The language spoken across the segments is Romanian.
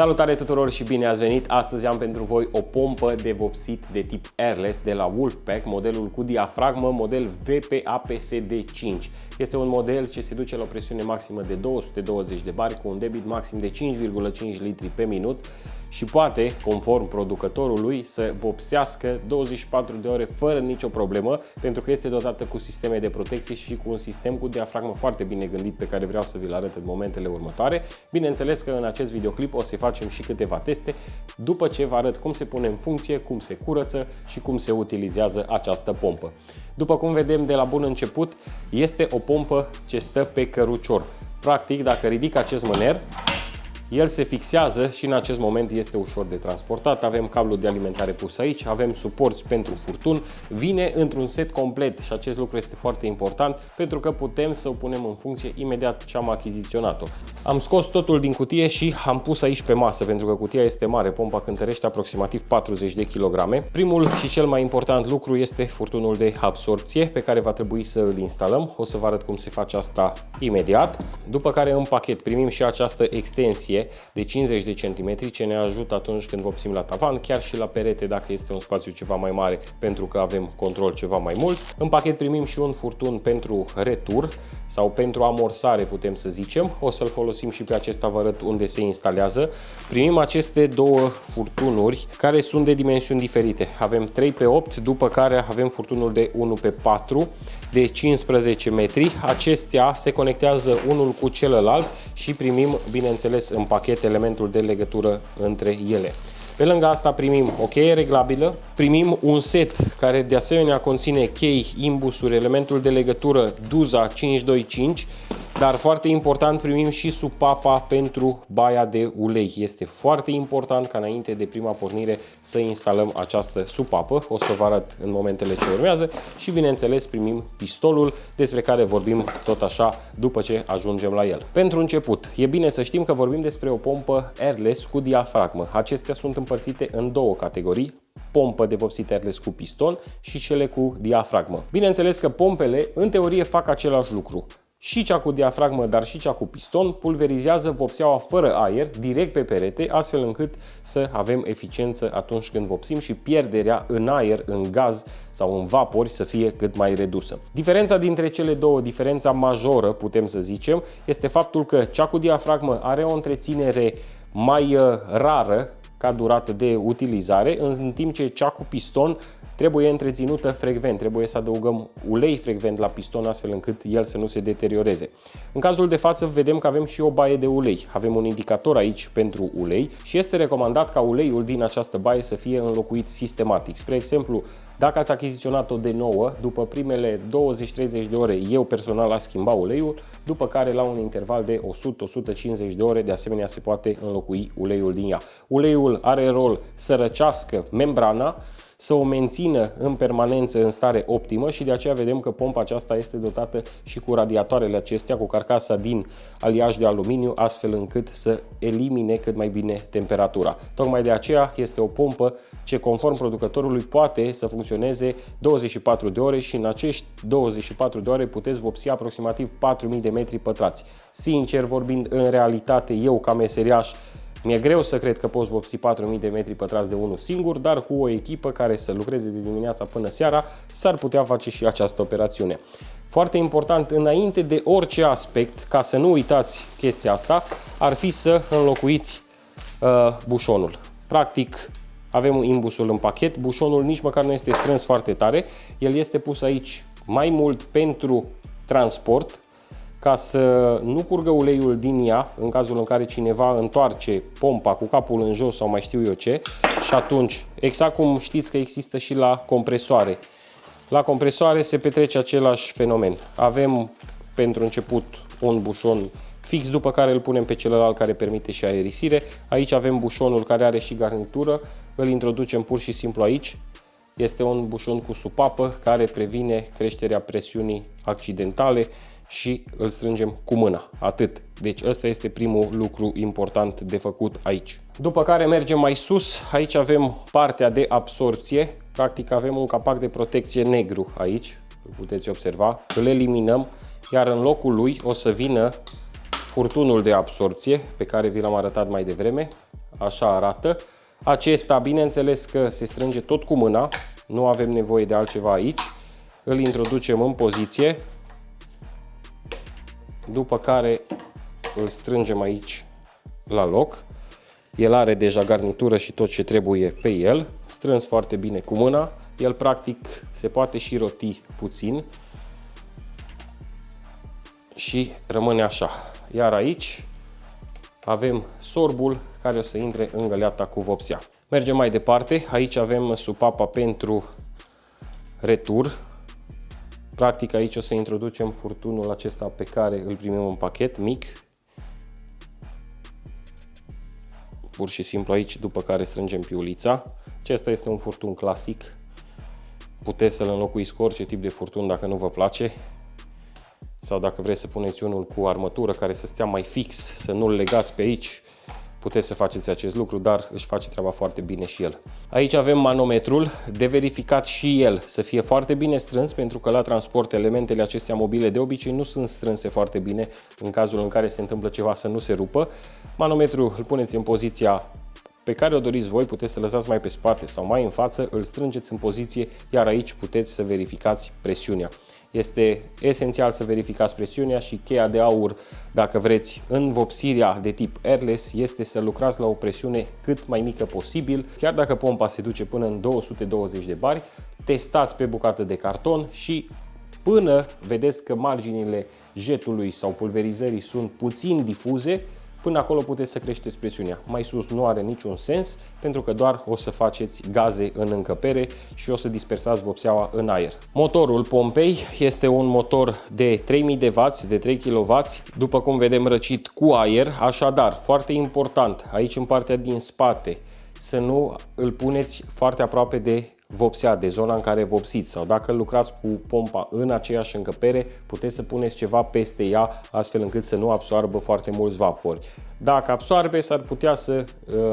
Salutare tuturor și bine ați venit! Astăzi am pentru voi o pompă de vopsit de tip airless de la Wolfpack, modelul cu diafragmă, model VPAPSD5. Este un model ce se duce la o presiune maximă de 220 de bari cu un debit maxim de 5,5 litri pe minut și poate, conform producătorului, să vopsească 24 de ore fără nicio problemă, pentru că este dotată cu sisteme de protecție și cu un sistem cu diafragmă foarte bine gândit pe care vreau să vi-l arăt în momentele următoare. Bineînțeles că în acest videoclip o să facem și câteva teste după ce vă arăt cum se pune în funcție, cum se curăță și cum se utilizează această pompă. După cum vedem de la bun început, este o pompă ce stă pe cărucior. Practic, dacă ridic acest mâner, el se fixează și în acest moment este ușor de transportat. Avem cablu de alimentare pus aici, avem suporți pentru furtun, vine într-un set complet și acest lucru este foarte important pentru că putem să o punem în funcție imediat ce am achiziționat-o. Am scos totul din cutie și am pus aici pe masă pentru că cutia este mare, pompa cântărește aproximativ 40 de kg. Primul și cel mai important lucru este furtunul de absorpție pe care va trebui să îl instalăm. O să vă arăt cum se face asta imediat. După care în pachet primim și această extensie de 50 de cm ce ne ajută atunci când vopsim la tavan, chiar și la perete dacă este un spațiu ceva mai mare pentru că avem control ceva mai mult. În pachet primim și un furtun pentru retur sau pentru amorsare, putem să zicem. O să-l folosim și pe acesta, vă arăt unde se instalează. Primim aceste două furtunuri care sunt de dimensiuni diferite. Avem 3x8, după care avem furtunul de 1x4 de 15 metri. Acestea se conectează unul cu celălalt și primim, bineînțeles, în pachet elementul de legătură între ele. Pe lângă asta primim o cheie reglabilă, primim un set care de asemenea conține chei, imbusuri, elementul de legătură, duza 525, dar foarte important primim și supapa pentru baia de ulei. Este foarte important ca înainte de prima pornire să instalăm această supapă, o să vă arăt în momentele ce urmează și bineînțeles primim pistolul despre care vorbim tot așa după ce ajungem la el. Pentru început, e bine să știm că vorbim despre o pompă airless cu diafragmă. Acestea sunt împărțite în două categorii: pompă de vopsit airless cu piston și cele cu diafragmă. Bineînțeles că pompele în teorie fac același lucru. Și cea cu diafragmă, dar și cea cu piston pulverizează vopseaua fără aer direct pe perete, astfel încât să avem eficiență atunci când vopsim și pierderea în aer, în gaz sau în vapori să fie cât mai redusă. Diferența dintre cele două, diferența majoră putem să zicem, este faptul că cea cu diafragmă are o întreținere mai rară ca durată de utilizare, în timp ce cea cu piston trebuie întreținută frecvent, trebuie să adăugăm ulei frecvent la piston astfel încât el să nu se deterioreze. În cazul de față vedem că avem și o baie de ulei. Avem un indicator aici pentru ulei și este recomandat ca uleiul din această baie să fie înlocuit sistematic. Spre exemplu, dacă ați achiziționat-o de nouă, după primele 20-30 de ore eu personal aș schimba uleiul, după care la un interval de 100-150 de ore de asemenea se poate înlocui uleiul din ea. Uleiul are rol să răcească membrana, să o mențină în permanență în stare optimă și de aceea vedem că pompa aceasta este dotată și cu radiatoarele acestea, cu carcasa din aliaj de aluminiu, astfel încât să elimine cât mai bine temperatura. Tocmai de aceea este o pompă ce, conform producătorului, poate să funcționeze 24 de ore și în acești 24 de ore puteți vopsi aproximativ 4000 de metri pătrați. Sincer vorbind, în realitate, eu ca meseriaș, mi-e greu să cred că poți vopsi 4000 de metri pătrați de unul singur, dar cu o echipă care să lucreze de dimineața până seara s-ar putea face și această operațiune. Foarte important, înainte de orice aspect, ca să nu uitați chestia asta, ar fi să înlocuiți bușonul. Practic, avem imbusul în pachet, bușonul nici măcar nu este strâns foarte tare, el este pus aici mai mult pentru transport, ca să nu curgă uleiul din ea în cazul în care cineva întoarce pompa cu capul în jos sau mai știu eu ce, și atunci, exact cum știți că există și la compresoare. La compresoare se petrece același fenomen. Avem pentru început un bușon fix, după care îl punem pe celălalt care permite și aerisire. Aici avem bușonul care are și garnitură, îl introducem pur și simplu aici. Este un bușon cu supapă care previne creșterea presiunii accidentale și îl strângem cu mâna. Atât. Deci ăsta este primul lucru important de făcut aici. După care mergem mai sus. Aici avem partea de absorpție. Practic avem un capac de protecție negru aici. Îl puteți observa. Îl eliminăm, iar în locul lui o să vină furtunul de absorpție pe care vi l-am arătat mai devreme. așa arată. Acesta, bineînțeles că se strânge tot cu mâna, nu avem nevoie de altceva aici. Îl introducem în poziție, după care îl strângem aici la loc. El are deja garnitură și tot ce trebuie pe el, strâns foarte bine cu mâna. El practic se poate și roti puțin și rămâne așa. Iar aici avem sorbul care o să intre în găleata cu vopsea. Mergem mai departe. Aici avem supapa pentru retur. Practic aici o să introducem furtunul acesta pe care îl primim în pachet mic. Pur și simplu aici, după care strângem piulița. Acesta este un furtun clasic. Puteți să-l înlocuiți cu orice tip de furtun dacă nu vă place. Sau dacă vreți să puneți unul cu armătură care să stea mai fix, să nu-l legați pe aici, puteți să faceți acest lucru, dar își face treaba foarte bine și el. Aici avem manometrul, de verificat și el să fie foarte bine strâns, pentru că la transport elementele acestea mobile de obicei nu sunt strânse foarte bine, în cazul în care se întâmplă ceva să nu se rupă. Manometrul îl puneți în poziția pe care o doriți voi, puteți să lăsați mai pe spate sau mai în față, îl strângeți în poziție, iar aici puteți să verificați presiunea. Este esențial să verificați presiunea și cheia de aur, dacă vreți, în vopsirea de tip airless, este să lucrați la o presiune cât mai mică posibil. Chiar dacă pompa se duce până în 220 de bari, testați pe bucată de carton și până vedeți că marginile jetului sau pulverizării sunt puțin difuze, până acolo puteți să creșteți presiunea. Mai sus nu are niciun sens, pentru că doar o să faceți gaze în încăpere și o să dispersați vopseaua în aer. Motorul pompei este un motor de 3000 de W, de 3 kW, după cum vedem răcit cu aer. Așadar, foarte important, aici în partea din spate, să nu îl puneți foarte aproape de vopsea, de zona în care vopsiți, sau dacă lucrați cu pompa în aceeași încăpere, puteți să puneți ceva peste ea, astfel încât să nu absoarbă foarte mulți vapori. Dacă absorbe, s-ar putea să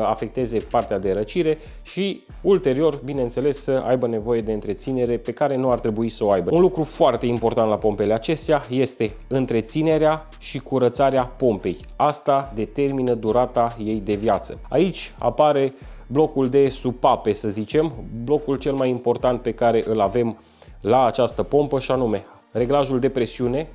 afecteze partea de răcire și ulterior, bineînțeles, să aibă nevoie de întreținere pe care nu ar trebui să o aibă. Un lucru foarte important la pompele acestea este întreținerea și curățarea pompei. Asta determină durata ei de viață. Aici apare blocul de supape, să zicem, blocul cel mai important pe care îl avem la această pompă, și anume reglajul de presiune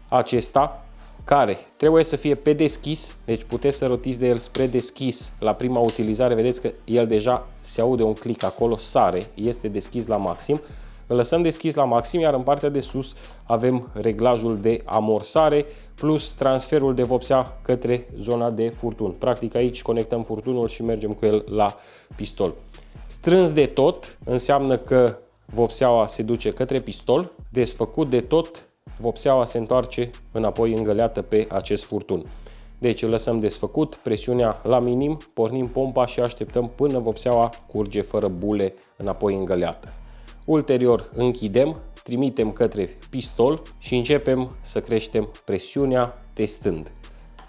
acesta, care trebuie să fie pe deschis, deci puteți să rotiți de el spre deschis la prima utilizare. Vedeți că el deja se aude un click acolo, sare, este deschis la maxim. Îl lăsăm deschis la maxim, iar în partea de sus avem reglajul de amorsare plus transferul de vopsea către zona de furtun. Practic aici conectăm furtunul și mergem cu el la pistol. Strâns de tot înseamnă că vopseaua se duce către pistol, desfăcut de tot, vopseaua se întoarce înapoi îngăleată pe acest furtun. Deci îl lăsăm desfăcut, presiunea la minim, pornim pompa și așteptăm până vopseaua curge fără bule înapoi îngăleată. Ulterior închidem, trimitem către pistol și începem să creștem presiunea testând.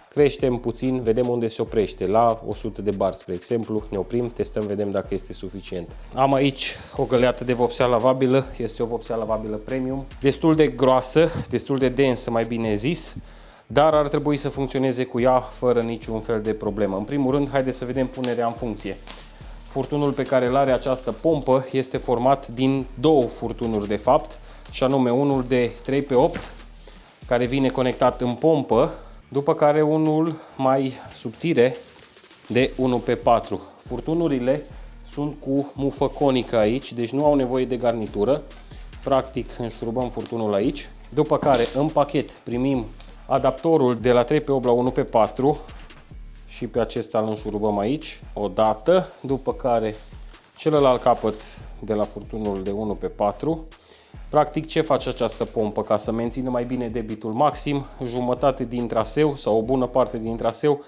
Creștem puțin, vedem unde se oprește, la 100 de bar, spre exemplu, ne oprim, testăm, vedem dacă este suficient. Am aici o găleată de vopsea lavabilă, este o vopsea lavabilă premium, destul de groasă, destul de densă, mai bine zis, dar ar trebui să funcționeze cu ea fără niciun fel de problemă. În primul rând, haideți să vedem punerea în funcție. Furtunul pe care îl are această pompă este format din două furtunuri de fapt, și anume unul de 3x8 care vine conectat în pompă, după care unul mai subțire de 1x4. Furtunurile sunt cu mufă conică aici, deci nu au nevoie de garnitură. Practic înșurubăm furtunul aici, după care în pachet primim adaptorul de la 3x8 la 1x4 și pe acesta îl înșurubăm aici o dată, după care celălalt capăt de la furtunul de 1x4. Practic, ce face această pompă? Ca să mențină mai bine debitul maxim, jumătate din traseu sau o bună parte din traseu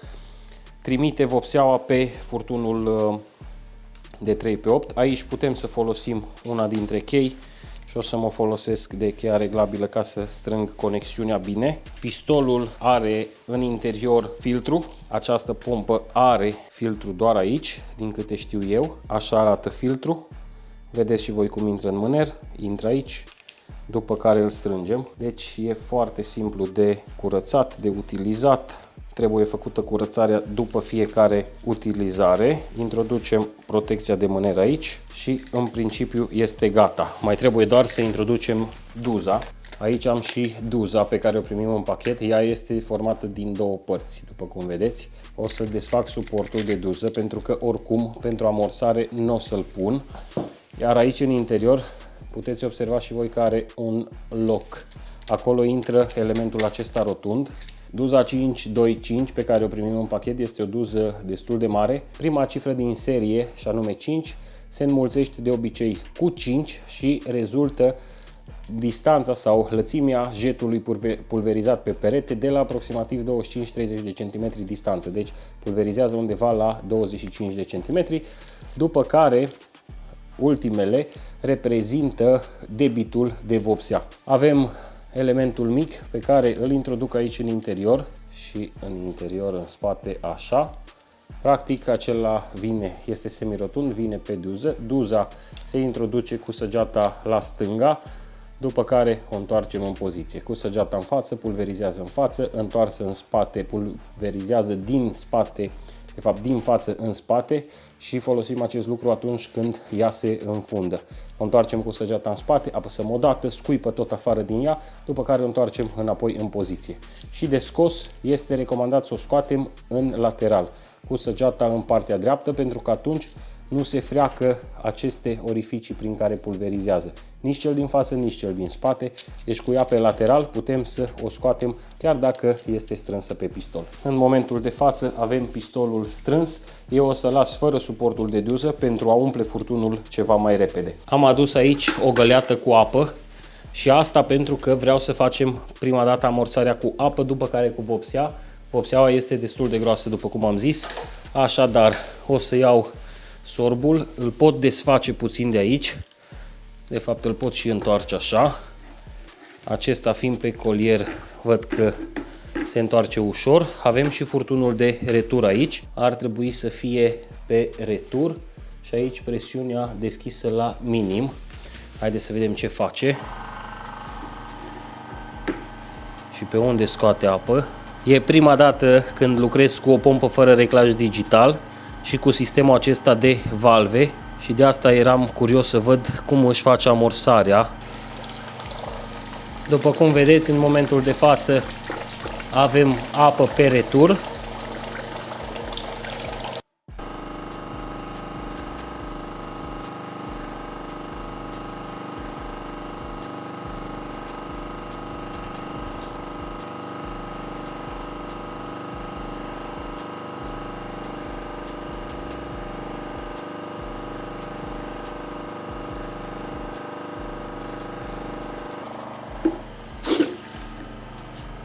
trimite vopseaua pe furtunul de 3x8. Aici putem să folosim una dintre chei și o să mă folosesc de cheia reglabilă ca să strâng conexiunea bine. Pistolul are în interior filtru. Această pompă are filtru doar aici, din câte știu eu. Așa arată filtru. Vedeți și voi cum intră în mâner. Intră aici, după care îl strângem. Deci e foarte simplu de curățat, de utilizat. trebuie făcută curățarea după fiecare utilizare. Introducem protecția de mâner aici și în principiu este gata. Mai trebuie doar să introducem duza. Aici am și duza pe care o primim în pachet. Ea este formată din două părți, după cum vedeți. O să desfac suportul de duză pentru că oricum pentru amorsare nu o să-l pun. Iar aici în interior puteți observa și voi că are un loc. Acolo intră elementul acesta rotund. Duza 525 pe care o primim în pachet este o duză destul de mare. Prima cifră din serie, și anume 5, se înmulțește de obicei cu 5 și rezultă distanța sau lățimea jetului pulverizat pe perete de la aproximativ 25-30 de cm distanță. Deci pulverizează undeva la 25 de cm, după care ultimele reprezintă debitul de vopsea. Avem elementul mic pe care îl introduc aici în interior și în interior, în spate, așa. Practic acela este semirotund, vine pe duză. Duza se introduce cu săgeata la stânga, după care o întoarcem în poziție. Cu săgeata în față, pulverizează în față, întoarsă în spate, pulverizează din spate, de fapt din față în spate, și folosim acest lucru atunci când ea se înfundă. O întoarcem cu săgeata în spate, apăsăm o dată, scuipă tot afară din ea, după care o întoarcem înapoi în poziție. Și de scos este recomandat să o scoatem în lateral, cu săgeata în partea dreaptă, pentru că atunci nu se freacă aceste orificii prin care pulverizează. Nici cel din față, nici cel din spate. Deci cu ea pe lateral putem să o scoatem chiar dacă este strânsă pe pistol. În momentul de față avem pistolul strâns. Eu o să las fără suportul de duză pentru a umple furtunul ceva mai repede. Am adus aici o găleată cu apă și asta pentru că vreau să facem prima dată amorsarea cu apă, după care cu vopsea. Vopseaua este destul de groasă, după cum am zis. Așadar, o să iau sorbul, îl pot desface puțin de aici. De fapt îl pot și întoarce așa. Acesta fiind pe colier, văd că se întoarce ușor. Avem și furtunul de retur aici. Ar trebui să fie pe retur și aici presiunea deschisă la minim. Haideți să vedem ce face și pe unde scoate apă. E prima dată când lucrez cu o pompă fără reglaj digital și cu sistemul acesta de valve și de asta eram curios să văd cum își face amorsarea. După cum vedeți, în momentul de față avem apă pe retur.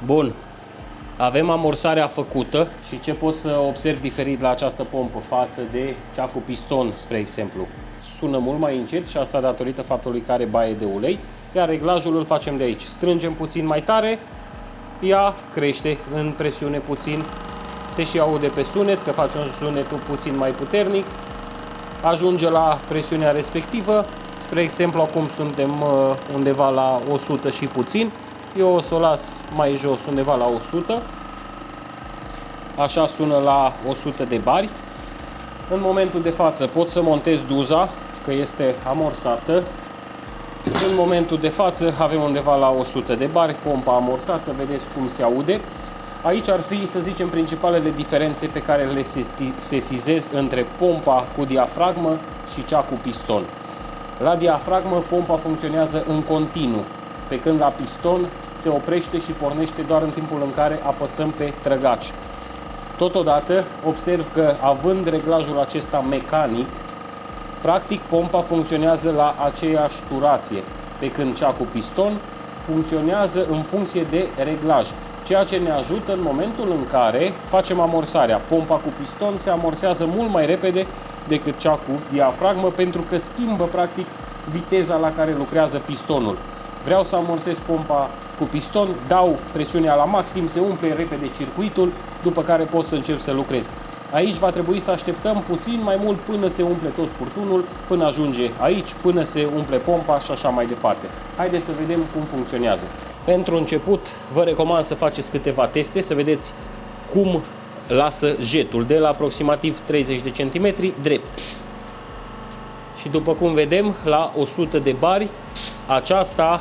Bun, avem amorsarea făcută și ce pot să observ diferit la această pompă față de cea cu piston, spre exemplu. Sună mult mai încet și asta datorită faptului că are baie de ulei, iar reglajul îl facem de aici. Strângem puțin mai tare, ea crește în presiune puțin, se și aude pe sunet că face un sunetul puțin mai puternic, ajunge la presiunea respectivă. Spre exemplu, acum suntem undeva la 100 și puțin. Eu o să o las mai jos, undeva la 100. Așa sună la 100 de bari. În momentul de față pot să montez duza, că este amorsată. În momentul de față avem undeva la 100 de bari, pompa amorsată, vedeți cum se aude. Aici ar fi, să zicem, principalele diferențe pe care le sesizez între pompa cu diafragmă și cea cu piston. La diafragmă pompa funcționează în continuu, pe când la piston se oprește și pornește doar în timpul în care apăsăm pe trăgaci. Totodată observ că, având reglajul acesta mecanic, practic pompa funcționează la aceeași turație, pe când cea cu piston funcționează în funcție de reglaj, ceea ce ne ajută în momentul în care facem amorsarea. Pompa cu piston se amorsează mult mai repede decât cea cu diafragmă, pentru că schimbă practic viteza la care lucrează pistonul. Vreau să amorsez pompa cu piston, dau presiunea la maxim, se umple repede circuitul, după care pot să încep să lucrez. Aici va trebui să așteptăm puțin mai mult până se umple tot furtunul, până ajunge aici, până se umple pompa și așa mai departe. Haideți să vedem cum funcționează. Pentru început, vă recomand să faceți câteva teste, să vedeți cum lasă jetul, de la aproximativ 30 de centimetri drept. Și după cum vedem, la 100 de bari, aceasta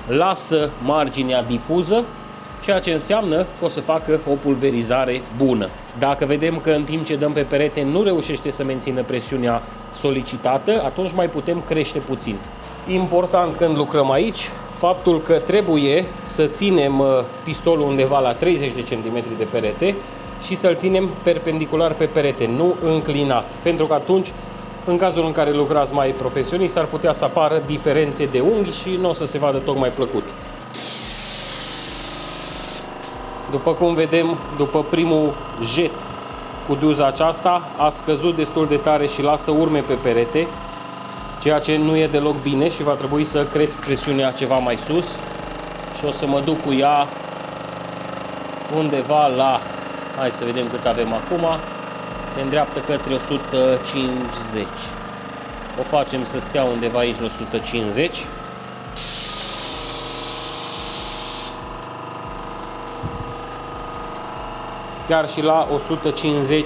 lasă marginea difuză, ceea ce înseamnă că o să facă o pulverizare bună. Dacă vedem că în timp ce dăm pe perete nu reușește să mențină presiunea solicitată, atunci mai putem crește puțin. Important când lucrăm aici, faptul că trebuie să ținem pistolul undeva la 30 de centimetri de perete și să-l ținem perpendicular pe perete, nu înclinat, pentru că atunci, în cazul în care lucrați mai profesionist, ar putea să apară diferențe de unghi și nu o să se vadă tocmai plăcut. După cum vedem, după primul jet cu duza aceasta, a scăzut destul de tare și lasă urme pe perete, ceea ce nu e deloc bine și va trebui să cresc presiunea ceva mai sus și o să mă duc cu ea undeva la, hai să vedem cât avem acum, se îndreaptă către 150. O facem să stea undeva aici la 150. Chiar și la 150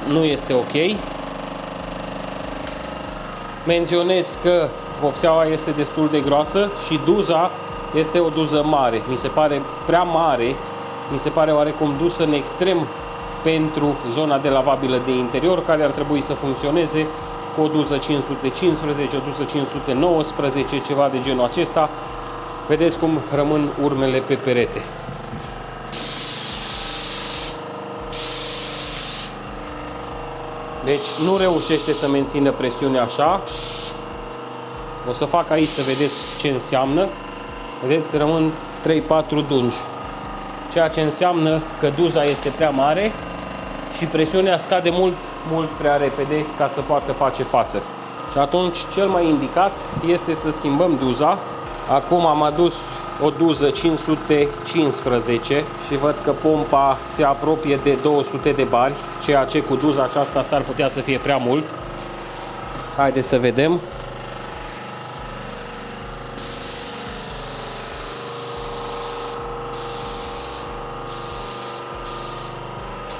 nu este ok. Menționez că vopseaua este destul de groasă și duza este o duză mare. Mi se pare prea mare, mi se pare oarecum dusă în extrem pentru zona de lavabilă de interior, care ar trebui să funcționeze cu o duză 515, o duză 519, ceva de genul acesta. Vedeți cum rămân urmele pe perete. Deci nu reușește să mențină presiunea așa. O să fac aici să vedeți ce înseamnă. Vedeți, rămân 3-4 dungi. Ceea ce înseamnă că duza este prea mare și presiunea scade mult prea repede ca să poată face față. Și atunci cel mai indicat este să schimbăm duza. Acum am adus o duză 515 și văd că pompa se apropie de 200 de bari, ceea ce cu duza aceasta s-ar putea să fie prea mult. Haideți să vedem.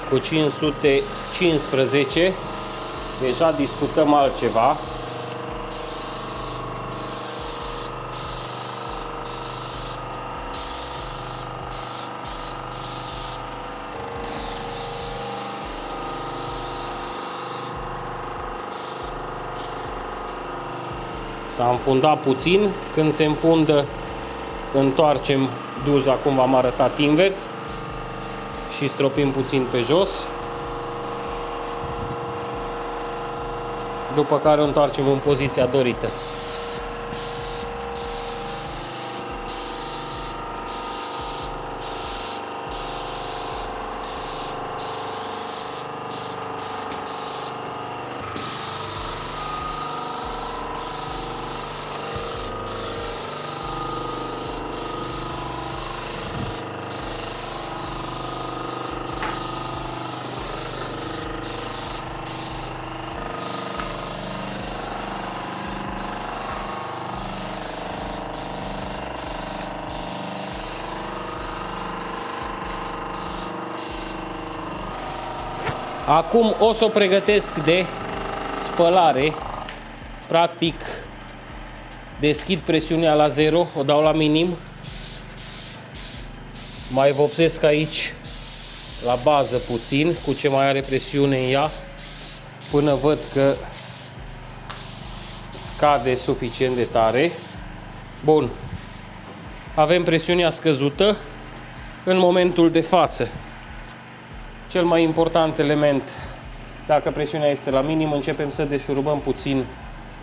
Cu 515 deja discutăm altceva. S-a înfundat puțin. Când se înfundă, întoarcem duza cum v-am arătat invers și stropim puțin pe jos. După care o întoarcem în poziția dorită. Acum o să o pregătesc de spălare. Practic deschid presiunea la 0, o dau la minim. Mai vopsesc aici la bază puțin, cu ce mai are presiune în ea, până văd că scade suficient de tare. Bun. Avem presiunea scăzută în momentul de față. Cel mai important element, dacă presiunea este la minim, începem să deșurubăm puțin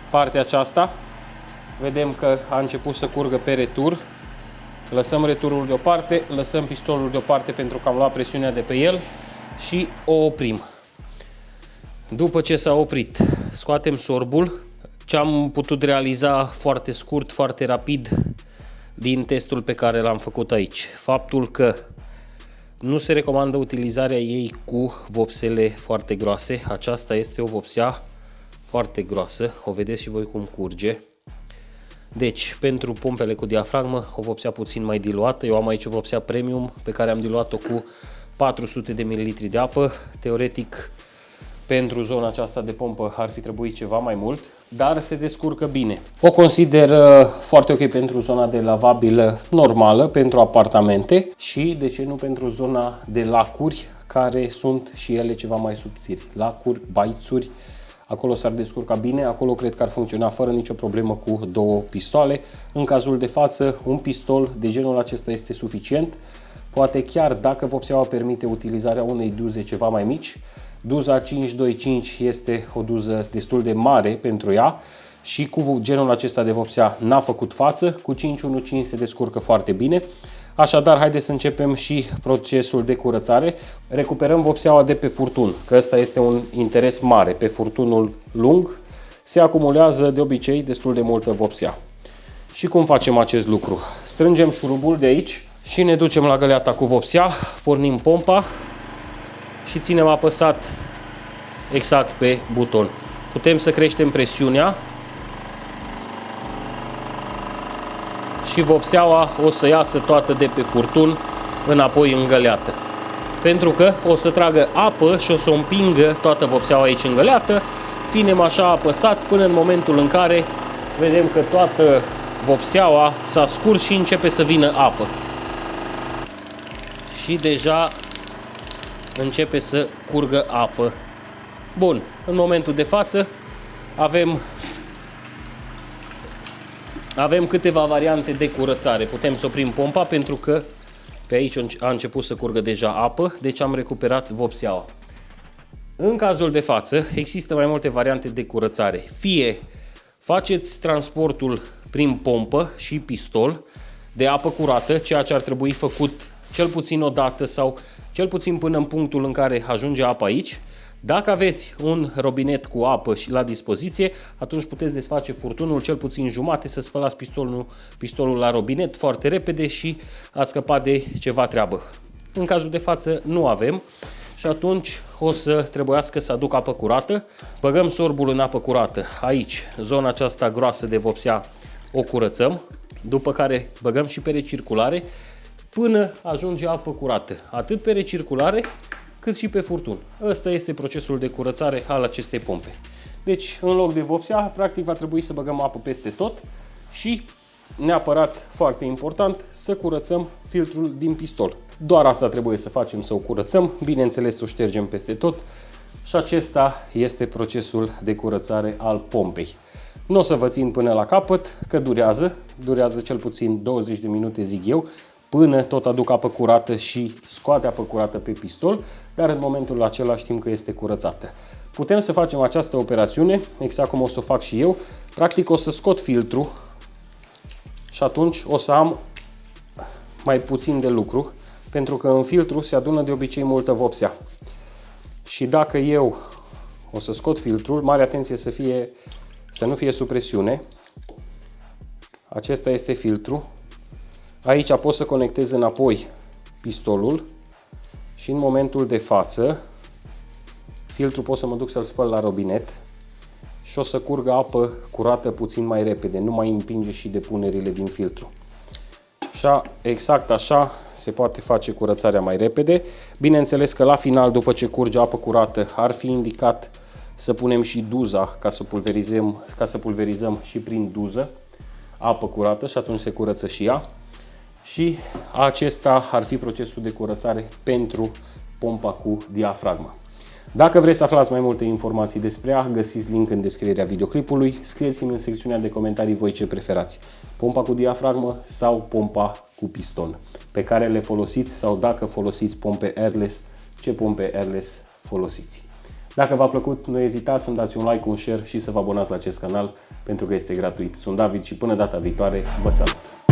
partea aceasta. Vedem că a început să curgă pe retur. Lăsăm returul deoparte, lăsăm pistolul deoparte pentru că am luat presiunea de pe el și o oprim. După ce s-a oprit, scoatem sorbul. Ce am putut realiza foarte scurt, foarte rapid din testul pe care l-am făcut aici. Faptul că nu se recomandă utilizarea ei cu vopsele foarte groase. Aceasta este o vopsea foarte groasă. O vedeți și voi cum curge. Deci, pentru pompele cu diafragmă, o vopsea puțin mai diluată. Eu am aici o vopsea premium pe care am diluat-o cu 400 de ml de apă. Teoretic, pentru zona aceasta de pompă ar fi trebuit ceva mai mult, dar se descurcă bine. O consider foarte ok pentru zona de lavabil normală, pentru apartamente și, de ce nu, pentru zona de lacuri, care sunt și ele ceva mai subțiri. Lacuri, baițuri, acolo s-ar descurca bine, acolo cred că ar funcționa fără nicio problemă cu două pistoale. În cazul de față, un pistol de genul acesta este suficient. Poate chiar dacă vopseaua permite utilizarea unei duze ceva mai mici. Duza 525 este o duză destul de mare pentru ea și cu genul acesta de vopsea n-a făcut față, cu 515 se descurcă foarte bine. Așadar, haideți să începem și procesul de curățare. Recuperăm vopseaua de pe furtun, că ăsta este un interes mare. Pe furtunul lung se acumulează de obicei destul de multă vopsea. Și cum facem acest lucru? Strângem șurubul de aici și ne ducem la găleata cu vopsea, pornim pompa și ținem apăsat exact pe buton. Putem să creștem presiunea și vopseaua o să iasă toată de pe furtun înapoi în găleată. Pentru că o să tragă apă și o să o împingă toată vopseaua aici în găleată. Ținem așa apăsat până în momentul în care vedem că toată vopseaua s-a scurs și începe să vină apă. Și deja începe să curgă apă. Bun, în momentul de față avem câteva variante de curățare. Putem să oprim pompa pentru că pe aici a început să curgă deja apă, deci am recuperat vopseaua. În cazul de față există mai multe variante de curățare. Fie faceți transportul prin pompă și pistol de apă curată, ceea ce ar trebui făcut cel puțin o dată sau cel puțin până în punctul în care ajunge apa aici. Dacă aveți un robinet cu apă și la dispoziție, atunci puteți desface furtunul cel puțin jumate, să spălați pistolul la robinet foarte repede și a scăpat de ceva treabă. În cazul de față nu avem și atunci o să trebuiască să aduc apă curată. Băgăm sorbul în apă curată. Aici, zona aceasta groasă de vopsea o curățăm, după care băgăm și pe recirculare până ajunge apă curată, atât pe recirculare cât și pe furtun. Ăsta este procesul de curățare al acestei pompe. Deci, în loc de vopsea, practic va trebui să băgăm apă peste tot și, neapărat foarte important, să curățăm filtrul din pistol. Doar asta trebuie să facem, să o curățăm, bineînțeles să o ștergem peste tot și acesta este procesul de curățare al pompei. Nu o să vă țin până la capăt, că durează cel puțin 20 de minute, zic eu, până tot aduc apă curată și scoate apă curată pe pistol, dar în momentul acela știm că este curățată. Putem să facem această operațiune, exact cum o să o fac și eu. Practic o să scot filtrul și atunci o să am mai puțin de lucru, pentru că în filtru se adună de obicei multă vopsea. Și dacă eu o să scot filtrul, mare atenție să nu fie sub presiune. Acesta este filtru. Aici pot să conectez înapoi pistolul și în momentul de față filtrul pot să mă duc să-l spăl la robinet și o să curgă apă curată puțin mai repede, nu mai împinge și depunerile din filtru. Și exact așa se poate face curățarea mai repede. Bineînțeles că la final, după ce curge apă curată, ar fi indicat să punem și duza ca să pulverizăm și prin duză apă curată și atunci se curăță și ea. Și acesta ar fi procesul de curățare pentru pompa cu diafragmă. Dacă vreți să aflați mai multe informații despre ea, găsiți link în descrierea videoclipului. Scrieți-mi în secțiunea de comentarii voi ce preferați, pompa cu diafragmă sau pompa cu piston, pe care le folosiți, sau dacă folosiți pompe airless, ce pompe airless folosiți. Dacă v-a plăcut, nu ezitați să-mi dați un like, un share și să vă abonați la acest canal, pentru că este gratuit. Sunt David și până data viitoare, vă salut!